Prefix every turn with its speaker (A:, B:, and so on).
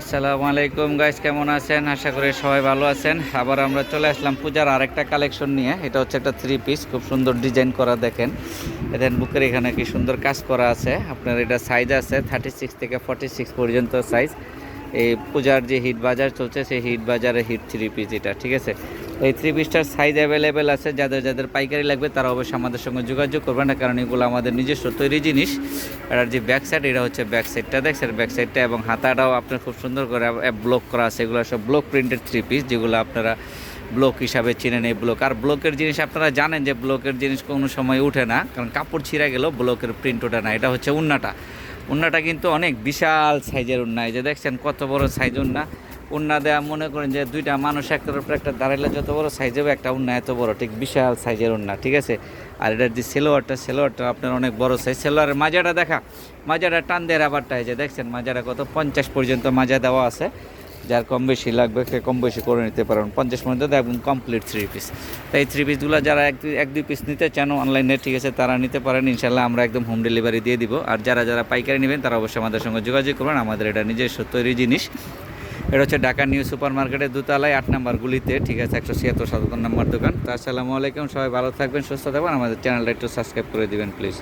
A: আসসালামু আলাইকুম গাইস, কেমন আছেন? আশা করি সবাই ভালো আছেন। আবার আমরা চলে আসলাম পূজার আরেকটা কালেকশন নিয়ে। এটা হচ্ছে একটা থ্রি পিস, খুব সুন্দর ডিজাইন করা, দেখেন এদের বুকের এখানে কি সুন্দর কাজ করা আছে। আপনার এটা সাইজ আছে 36 থেকে 46 পর্যন্ত সাইজ। এই পূজার যে হিট বাজার চলছে সেই হিট বাজারে হিট থ্রি পিস এটা, ঠিক আছে। এই থ্রি পিসটার সাইজ অ্যাভেলেবেল আছে। যাদের যাদের পাইকারি লাগবে তারা অবশ্যই আমাদের সঙ্গে যোগাযোগ করবেন না, কারণ এগুলো আমাদের নিজস্ব তৈরি জিনিস। এটার যে ব্যাক সাইড, এটা হচ্ছে ব্যাক সাইডটা, দেখছেন ব্যাক সাইডটা, এবং হাতাটাও আপনার খুব সুন্দর করে ব্লক করা আছে। এগুলো সব ব্লক প্রিন্টেড থ্রি পিস, যেগুলো আপনারা ব্লক হিসাবে চিনেন। এই ব্লক আর ব্লকের জিনিস আপনারা জানেন যে ব্লকের জিনিস কোনো সময় উঠে না, কারণ কাপড় ছিঁড়ে গেলেও ব্লকের প্রিন্ট ওঠে না। এটা হচ্ছে উন্নাটা। উন্নাটা কিন্তু অনেক বিশাল সাইজের উন্না। এই যে দেখছেন কত বড় সাইজ উন্না। উন্না দেওয়া মনে করেন যে দুইটা মানুষ একটার উপর একটা দাঁড়াইলে যত বড় সাইজ হবে, একটা উন্না এত বড়, ঠিক বিশাল সাইজের উন্না, ঠিক আছে। আর এটার যে সেলোয়ারটা আপনার অনেক বড় সাইজ। সেলোয়ারের মাজাটা দেখা, মাজাটা টান দেয় রাবারটা। এই যে দেখছেন মাজাটা কত 50 পর্যন্ত মাজা দেওয়া আছে। যার কম বেশি লাগবে সে কম বেশি করে নিতে পারবেন। 50 পর্যন্ত একদম কমপ্লিট থ্রি পিস। তাই থ্রি পিসগুলো যারা এক দুই পিস নিতে চান অনলাইনে, ঠিক আছে, তারা নিতে পারেন। ইনশাল্লাহ আমরা একদম হোম ডেলিভারি দিয়ে দিব। আর যারা যারা পাইকারি নেবেন তারা অবশ্যই আমাদের সঙ্গে যোগাযোগ করবেন। আমাদের এটা নিজস্ব তৈরি জিনিস। এটা হচ্ছে ঢাকা নিউ সুপার মার্কেটের দোতলায় 8 নম্বর গুলিতে, ঠিক আছে, 176 নম্বর দোকান। তো আসসালামু আলাইকুম, সবাই ভালো থাকবেন, সুস্থ থাকবেন। আমাদের চ্যানেলটা একটু সাবস্ক্রাইব করে দিবেন প্লিজ।